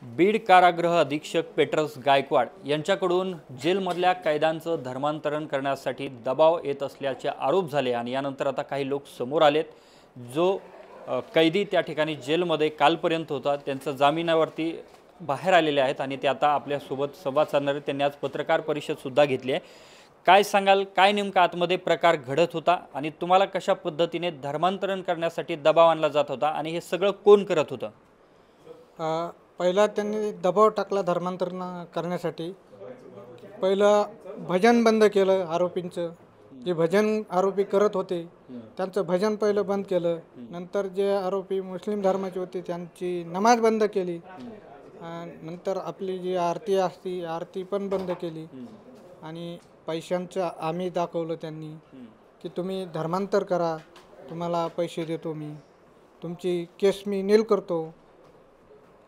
बीड कारागृह अधीक्षक पेट्रस गायकवाड यांच्याकडून जेलमधल्या कैद्यांचं धर्मांतरण करण्यासाठी दबाव येत असल्याचे आरोप झाले आणि यानंतर आता काही लोक समोर आलेत। जो कैदी त्या ठिकाणी जेलमध्ये कालपर्यंत होता त्यांचा जामिनावरती बाहेर आलेले आहेत आणि ते आता आपल्या सोबत संवाद साधणार आहेत। त्यांनी आज पत्रकार परिषद सुद्धा घेतली आहे। काय सांगाल, काय नेमका आतमध्ये प्रकार घडत होता आणि तुम्हाला कशा पद्धतीने धर्मांतरण करण्यासाठी दबाव आणला जात होता आणि हे सगळं कोण करत होतं? पहिला त्यांनी दबाव टाकला धर्मांतरण करण्यासाठी। पहिलं भजन बंद केलं आरोपींचं, जे भजन आरोपी करत होते त्यांचं भजन पहिलं बंद केलं। नंतर जे आरोपी मुस्लिम धर्माचे होते त्यांची नमाज बंद केली। नंतर आपली जी आरती असती आरती पण बंद केली आणि पैशांचं आम्ही दाखवलं त्यांनी की तुम्ही धर्मांतर करा, तुम्हाला पैसे देतो, मी तुमची केस मी नील करतो।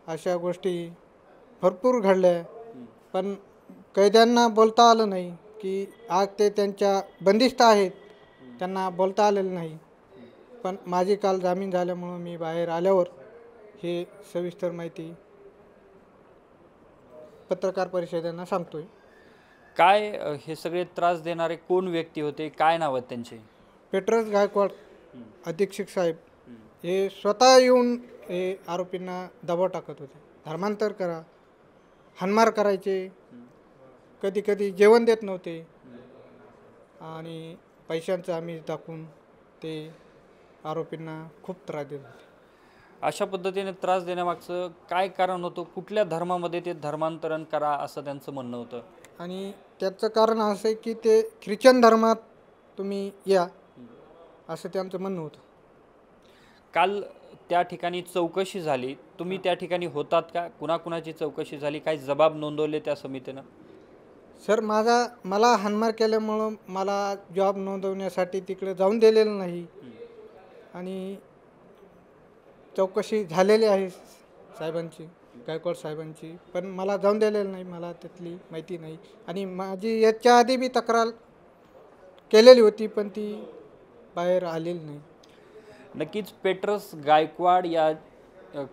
अशा गोष्टी भरपूर घडल्या, पण कैद्यांना बोलता आलं नाही की आज ते त्यांच्या बंदिस्त आहेत, त्यांना बोलता आलेलं नाही। पण माझी काल जामीन झाल्यामुळं मी बाहेर आल्यावर हे सविस्तर माहिती पत्रकार परिषदेनं सांगतोय। काय हे सगळे त्रास देणारे कोण व्यक्ती होते, काय नाव आहेत त्यांचे? पेट्रस गायकवाड अधीक्षक साहेब हे स्वतः येऊन हे आरोपींना दबाव टाकत होते, धर्मांतर करा, हाणमार करायचे, कधी कधी जेवण देत नव्हते आणि पैशांचं आम्ही दाखवून ते आरोपींना खूप त्रास देत होते। अशा पद्धतीने त्रास देण्यामागचं काय कारण होतं? कुठल्या धर्मामध्ये ते धर्मांतरण करा असं त्यांचं म्हणणं होतं? आणि त्याचं कारण असं आहे की ते ख्रिश्चन धर्मात तुम्ही या असं त्यांचं म्हणणं होतं। काल त्या ठिकाणी चौकशी झाली, तुम्ही त्या ठिकाणी होतात का? कुणाकुणाची चौकशी झाली? काही जबाब नोंदवले त्या समितीनं? सर, मला हाणमार केल्यामुळं मला जॉब नोंदवण्यासाठी तिकडे जाऊन दिलेलं नाही आणि चौकशी झालेली आहे साहेबांची, गायकवाड साहेबांची, पण मला जाऊन दिलेलं नाही, मला त्यातली माहिती नाही। आणि माझी याच्या आधी बी तक्रार केलेली होती पण ती बाहेर आलेली नाही। नक्कीच पेट्रस गायकवाड या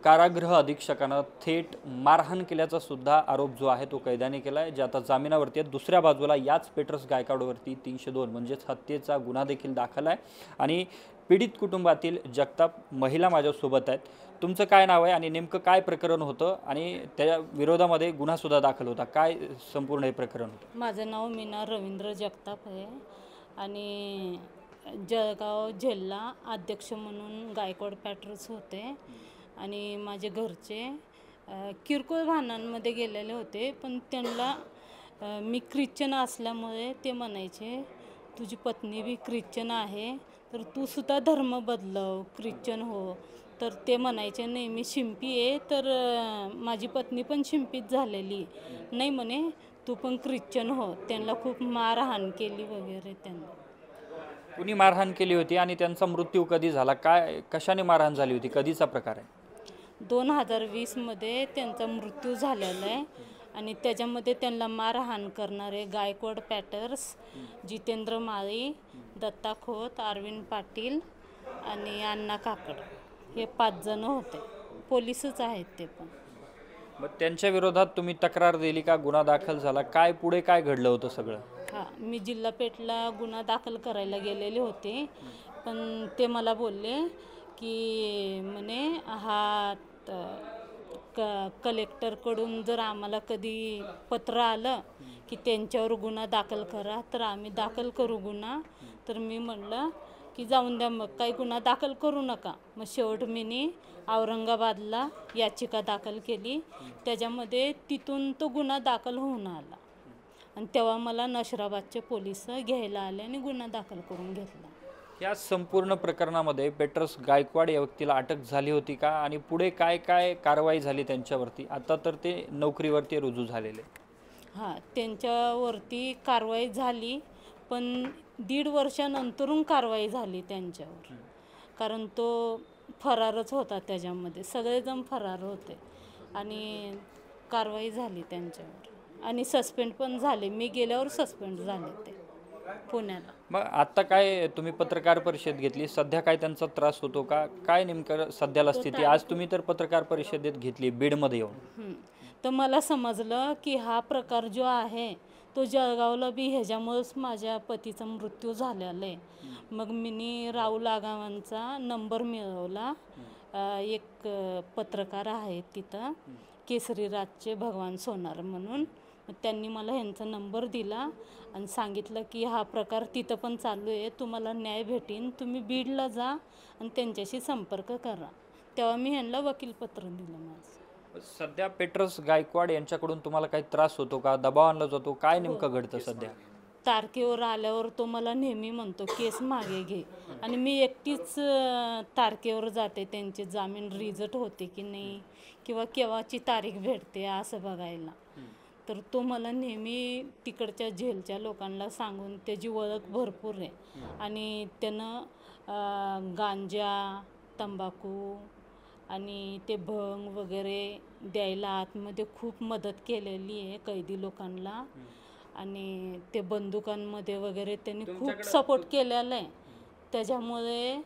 कारागृह अधीक्षकानं थेट मारहाण केल्याचा सुद्धा आरोप जो आहे तो कैद्याने केला आहे, जे आता जामिनावरती आहे। दुसऱ्या बाजूला याच पेट्रस गायकवाडवरती 302 म्हणजेच हत्येचा गुन्हा देखील दाखल आहे आणि पीडित कुटुंबातील जगताप महिला माझ्यासोबत आहेत। तुमचं काय नाव आहे आणि नेमकं काय प्रकरण होतं आणि त्या विरोधामध्ये गुन्हा सुद्धा दाखल होता? काय संपूर्ण हे प्रकरण होतं? माझं नाव मीना रवींद्र जगताप आहे आणि जळगाव जेलला अध्यक्ष म्हणून गायकवाड पेट्रस होते आणि माझे घरचे किरकोळ भांडणांमध्ये गेलेले होते, पण त्यांना मी ख्रिश्चन असल्यामुळे ते म्हणायचे तुझी पत्नी बी ख्रिश्चन आहे तर तू सुद्धा धर्म बदलव, ख्रिश्चन हो। तर ते म्हणायचे नाही मी शिंपी आहे, तर माझी पत्नी पण शिंपीत झालेली नाही म्हणे, तू पण ख्रिश्चन हो। त्यांना खूप मारहाण केली वगैरे। त्यांना कुणी मारहाण केली होती आणि त्यांचा मृत्यू कधी झाला? काय कशाने मारहाण झाली होती? कधीचा प्रकार आहे? 2020 मध्ये त्यांचा मृत्यू झालेला आहे आणि त्याच्यामध्ये त्यांना मारहाण करणारे गायकवाड पॅटर्स, जितेंद्र माळी, दत्ता खोत, अरविंद पाटील आणि अण्णा काकड हे 5 जण होते। पोलीसच आहेत ते पण। मग त्यांच्या विरोधात तुम्ही तक्रार दिली का? गुन्हा दाखल झाला? काय पुढे काय घडलं होतं सगळं? हां, मी जिल्हा पेठला गुन्हा दाखल करायला गेलेले होते, पण ते मला बोलले की म्हणे हा कलेक्टरकडून जर आम्हाला कधी पत्र आलं की त्यांच्यावर गुन्हा दाखल करा तर आम्ही दाखल करू गुन्हा। तर मी म्हणलं की जाऊन द्या, मग काही गुन्हा दाखल करू नका। मग शेवट मी औरंगाबादला याचिका दाखल केली, त्याच्यामध्ये तिथून तो गुन्हा दाखल होऊन आला आणि तेव्हा मला नशिराबादचे पोलीस घ्यायला आले आणि गुन्हा दाखल करून घेतला। या संपूर्ण प्रकरणामध्ये पेट्रस गायकवाड या व्यक्तीला अटक झाली होती का आणि पुढे काय काय कारवाई झाली त्यांच्यावरती? आता तर ते नोकरीवरती रुजू झालेले। हां, त्यांच्यावरती कारवाई झाली, पण 1.5 वर्षानंतरून कारवाई झाली त्यांच्यावर, कारण तो फरारच होता, त्याच्यामध्ये सगळेजण फरार होते आणि कारवाई झाली त्यांच्यावर आणि सस्पेंड पण झाले। मी गेल्यावर सस्पेंड झाले ते पुण्याला। मग आता काय तुम्ही पत्रकार परिषद घेतली, सध्या काय त्यांचा त्रास होतो का? काय नेमकं सध्याला स्थिती? आज तुम्ही तर पत्रकार परिषदेत घेतली बीडमध्ये येऊन, तर मला समजलं की हा प्रकार जो आहे तो जळगावला बी ह्याच्यामुळंच माझ्या पतीचा मृत्यू झालेला आहे. मग मी राहुल आगावांचा नंबर मिळवला. एक पत्रकार आहेत तिथं केसरी राजचे भगवान सोनार म्हणून. मग त्यांनी मला ह्यांचा नंबर दिला आणि सांगितलं की हा प्रकार तिथं पण चालू आहे, तुम्हाला न्याय भेटेन, तुम्ही बीडला जा आणि त्यांच्याशी संपर्क करा. तेव्हा मी ह्यांना वकीलपत्र दिलं माझं. सध्या पेट्रोस गायकवाड यांच्याकडून तुम्हाला काही त्रास होतो का, दबाव आणला जातो, काय नेमकं घडतं सध्या? तारखेवर आल्यावर तो मला नेहमी म्हणतो केस मागे घे, आणि मी एकटीच तारखेवर जाते, त्यांचे जामीन रिजेक्ट होते की नाही किंवा केव्हाची तारीख भेटते असं बघायला. तर तो मला नेहमी तिकडच्या जेलच्या लोकांना सांगून त्याची ओळख भरपूर आहे आणि त्यानं गांजा, तंबाखू आणि ते भंग वगैरे द्यायला आतमध्ये खूप मदत केलेली आहे कैदी लोकांना. आणि ते बंदुकांमध्ये वगैरे त्यांनी खूप सपोर्ट केलेला आहे. त्याच्यामुळे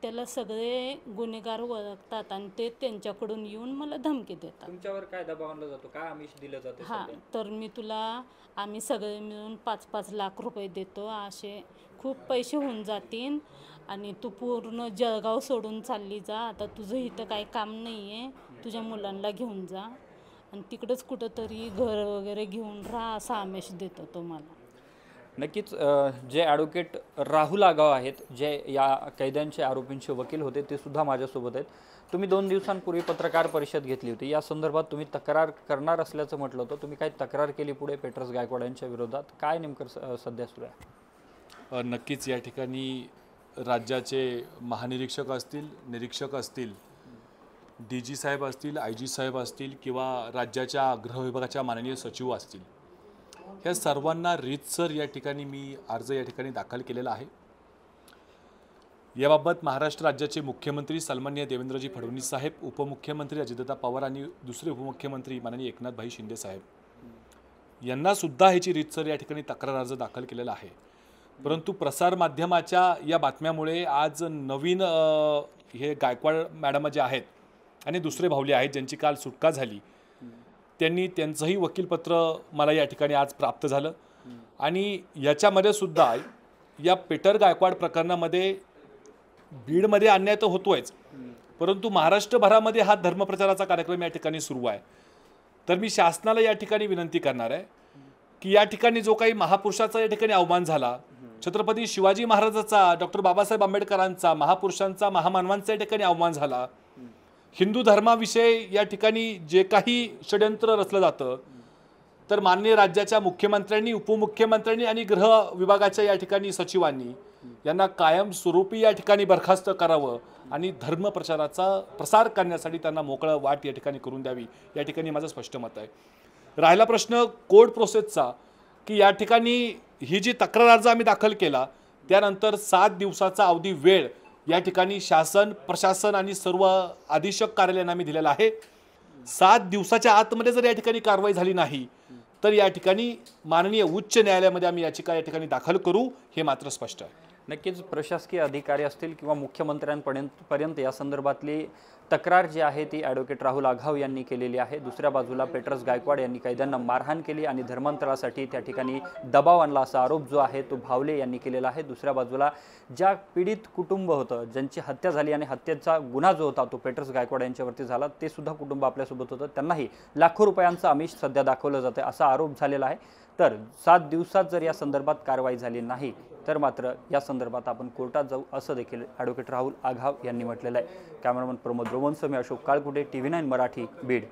त्याला सगळे गुन्हेगार ओळखतात आणि ते त्यांच्याकडून येऊन मला धमकी देतात. तुमच्यावर काय दबाव आणला जातो, काय आमिष दिलं जातं? हां, तर मी तुला आम्ही सगळे मिळून 5-5 लाख रुपये देतो, असे खूप पैसे होऊन जातील आणि तू पूर्ण जळगाव सोडून चालली जा, आता तुझं इथं काही काम नाही आहे, तुझ्या मुलांना घेऊन जा आणि तिकडंच कुठंतरी घर वगैरे घेऊन राहा, असा आमिष देतो तो मला. नक्कीच जे ॲडव्होकेट राहुल आगाव आहेत, जे या कैद्यांचे आरोपींचे वकील होते, ते सुद्धा माझ्यासोबत आहेत. तुम्ही 2 दिवसांपूर्वी पत्रकार परिषद घेतली होती. या संदर्भात तुम्ही तक्रार करणार असल्याचं म्हटलं होतं. तुम्ही काही तक्रार केली पुढे पेट्रोस गायकवाड यांच्या विरोधात? काय नेमकं सध्या सुरू आहे? नक्कीच या ठिकाणी राज्याचे महानिरीक्षक असतील, निरीक्षक असतील, DG साहेब असतील, IG साहेब असतील किंवा राज्याच्या गृह विभागाच्या माननीय सचिव असतील, ह्या सर्वांना रीतसर या ठिकाणी मी अर्ज या ठिकाणी दाखल केलेला आहे. याबाबत महाराष्ट्र राज्याचे मुख्यमंत्री सन्माननीय देवेंद्रजी फडणवीस साहेब, उपमुख्यमंत्री अजितदादा पवार आणि दुसरे उपमुख्यमंत्री माननीय एकनाथभाई शिंदे साहेब यांना सुद्धा ह्याची रीतसर या ठिकाणी तक्रार अर्ज दाखल केलेला आहे. परंतु प्रसारमाध्यमाच्या या बातम्यामुळे आज नवीन हे गायकवाड मॅडम जे आहेत आणि दुसरे भावले आहेत ज्यांची काल सुटका झाली, त्यांचंही वकीलपत्र मला या ठिकाणी आज प्राप्त झालं. आणि याच्यामध्ये सुद्धा या पेटर गायकवाड प्रकरणामध्ये बीडमध्ये अन्याय तर होतोयच, परंतु महाराष्ट्रभरामध्ये हा धर्मप्रचाराचा कार्यक्रम या ठिकाणी सुरू आहे. तर मी शासनाला या ठिकाणी विनंती करणार आहे की या ठिकाणी जो काही महापुरुषाचा या ठिकाणी अवमान झाला, छत्रपती शिवाजी महाराजाचा, डॉक्टर बाबासाहेब आंबेडकरांचा, महापुरुषांचा, महामानवांचा या ठिकाणी अवमान झाला, हिंदू धर्माविषयी या ठिकाणी जे काही षड्यंत्र रचलं जातं, तर माननीय राज्याच्या मुख्यमंत्र्यांनी, उपमुख्यमंत्र्यांनी आणि गृह विभागाच्या या ठिकाणी सचिवांनी यांना कायमस्वरूपी या ठिकाणी बरखास्त करावं आणि धर्मप्रचाराचा प्रसार करण्यासाठी त्यांना मोकळं वाट या ठिकाणी करून द्यावी, या ठिकाणी माझं स्पष्ट मत आहे. राहिला प्रश्न कोर्ट प्रोसेसचा, की या ठिकाणी ही जी तक्रार अर्ज आम्ही दाखल केला त्यानंतर 7 दिवसाचा अवधी वेळ या ठिकाणी शासन, प्रशासन आणि सर्व अधीक्षक कार्यालयांना आम्ही दिलेला आहे. 7 दिवसाच्या आतमध्ये जर या ठिकाणी कारवाई झाली नाही तर या ठिकाणी माननीय उच्च न्यायालयामध्ये आम्ही याचिका या ठिकाणी दाखल करू, हे मात्र स्पष्ट आहे. नक्कीच प्रशासकीय अधिकारी असतील किंवा मुख्यमंत्र्यांपर्यंत या संदर्भातली तक्रार जी आहे ती ॲडव्होकेट राहुल आघाव यांनी केलेली आहे. दुसऱ्या बाजूला पेट्रोस गायकवाड यांनी कैद्यांना मारहाण केली आणि धर्मांतरासाठी त्या ठिकाणी दबाव आणला असा आरोप जो आहे तो भावले यांनी केलेला आहे. दुसऱ्या बाजूला ज्या पीडित कुटुंब होतं, ज्यांची हत्या झाली आणि हत्येचा गुन्हा जो होता तो पेट्रोस गायकवाड यांच्यावरती झाला, ते सुद्धा कुटुंब आपल्यासोबत होतं, त्यांनाही लाखो रुपयांचं आमिष सध्या दाखवलं जातं असा आरोप झालेला आहे. तर 7 दिवसात जर या संदर्भात कारवाई झाली नाही तर मात्र या संदर्भात आपण कोर्टात जाऊ, असं देखील ॲडव्होकेट राहुल आघाव यांनी म्हटलेलं आहे. कॅमेरामन प्रमोद रोमनसह मी अशोक काळकुटे, TV9 मराठी, बीड.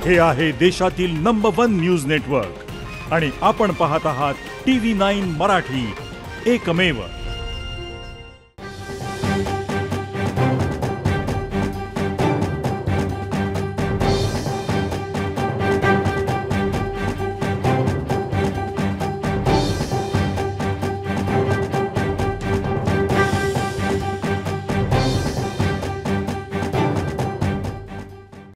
हे आहे देशातील नंबर 1 न्यूज नेटवर्क आणि आपण पाहत आहात TV9 मराठी, एकमेव.